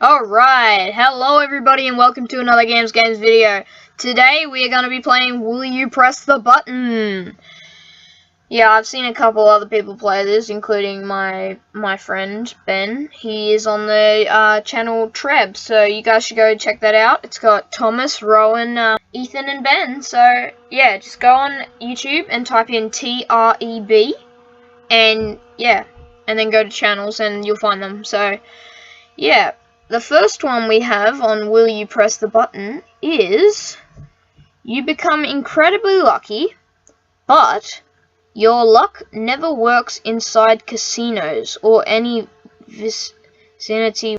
Alright, hello everybody and welcome to another Games video. Today we are going to be playing Will You Press the Button? Yeah, I've seen a couple other people play this, including my friend Ben. He is on the channel Treb, so you guys should go check that out. It's got Thomas, Rowan, Ethan and Ben. So yeah, just go on YouTube and type in TREB and yeah, and then go to channels and you'll find them. So yeah. The first one we have on Will You Press the Button is you become incredibly lucky, but your luck never works inside casinos or any vicinity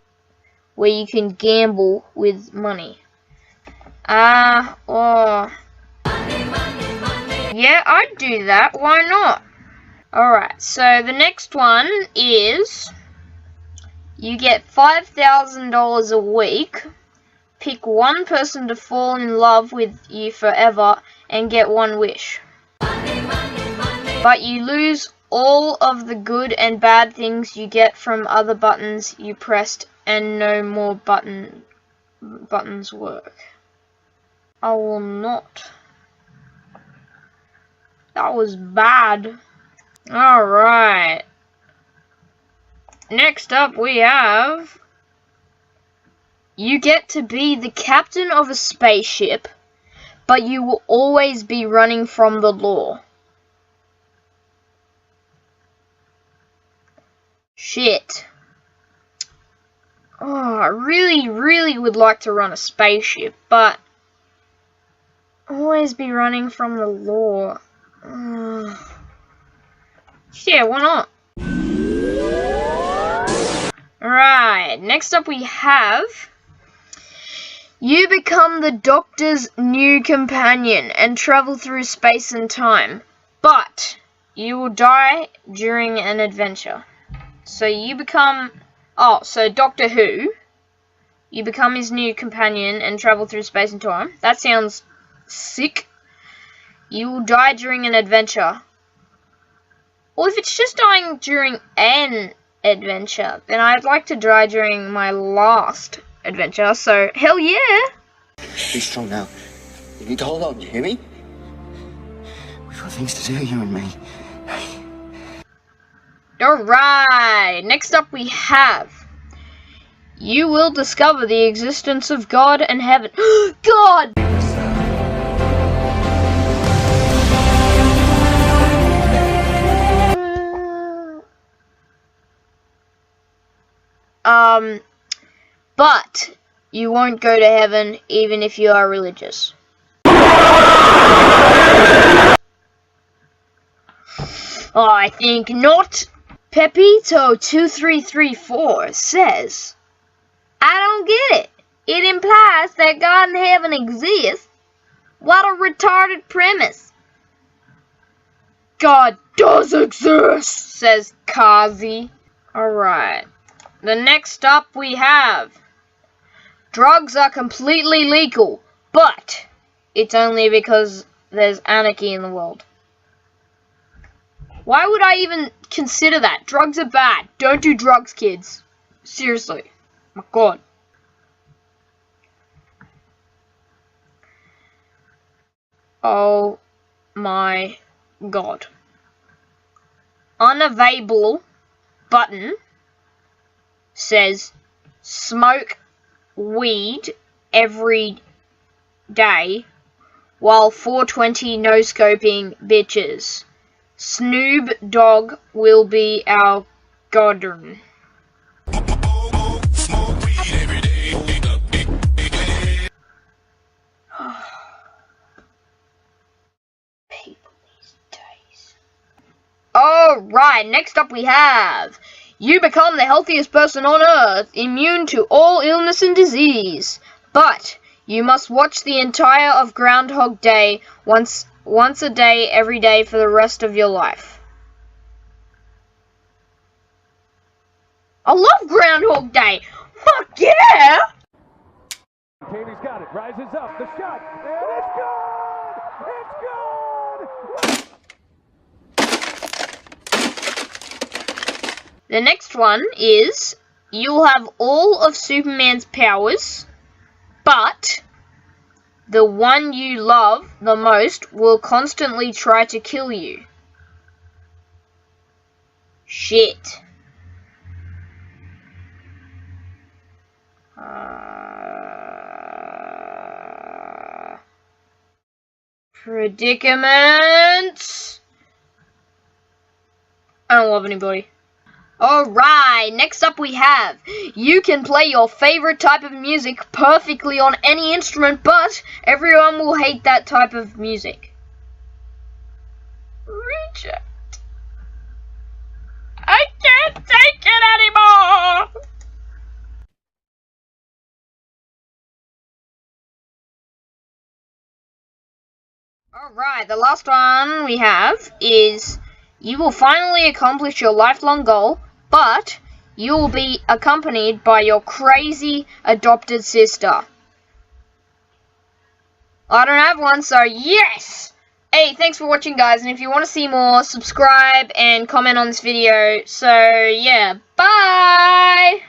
where you can gamble with money. Yeah, I'd do that. Why not? Alright, so the next one is you get $5,000 a week, pick one person to fall in love with you forever, and get one wish. But you lose all of the good and bad things you get from other buttons you pressed, and no more buttons work. I will not. That was bad. Alright. Next up we have, you get to be the captain of a spaceship, but you will always be running from the law. Shit. Oh, I really would like to run a spaceship, but always be running from the law. Yeah, why not? Alright, next up we have, you become the Doctor's new companion and travel through space and time, but you will die during an adventure. So you become, so Doctor Who, you become his new companion and travel through space and time. That sounds sick. You will die during an adventure. Or if it's just dying during an adventure, then I'd like to die during my last adventure, so hell yeah! Be strong now. You need to hold on, you hear me? We've got things to do, you and me. Alright, next up we have, you will discover the existence of God and heaven. God! But you won't go to heaven even if you are religious. I think not. Pepito2334 says, I don't get it. It implies that God and heaven exist. What a retarded premise. God does exist, says Kazi. Alright. The next up we have, drugs are completely legal, but it's only because there's anarchy in the world. Why would I even consider that? Drugs are bad. Don't do drugs, kids. Seriously. My God. Oh my God. Unavailable button says smoke weed every day while 420 no-scoping bitches. Snoop Dogg will be our godden. People these days. Alright, next up we have, you become the healthiest person on Earth, immune to all illness and disease. But you must watch the entire of Groundhog Day once a day, every day for the rest of your life. I love Groundhog Day. Fuck yeah! Katie's got it. Rises up. The shot. And it's good! It's good! The next one is, you'll have all of Superman's powers, but the one you love the most will constantly try to kill you. Shit. Predicaments. I don't love anybody. Alright, next up we have, you can play your favorite type of music perfectly on any instrument, but everyone will hate that type of music. Reject. I can't take it anymore! Alright, the last one we have is, you will finally accomplish your lifelong goal, but you will be accompanied by your crazy adopted sister. I don't have one, so yes! Hey, thanks for watching, guys, and if you want to see more, subscribe and comment on this video. So, yeah, bye!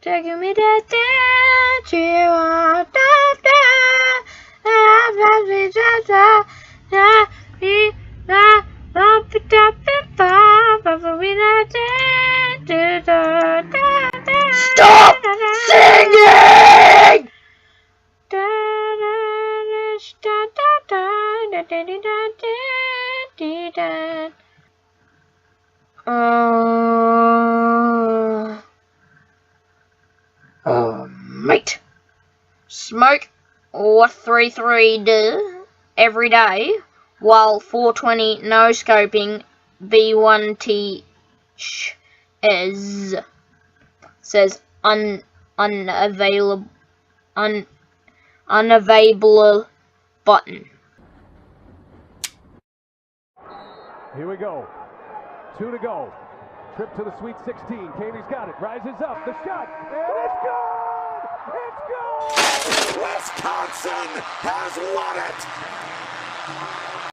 Taking me that Stop singing! Mate. Smoke or 3-3 every day while 420 no scoping B1T is says unavailable button. Here we go. 2 to go. Trip to the Sweet 16. Katie's got it. Rises up. The shot. And it's good! It's good! Wisconsin has won it!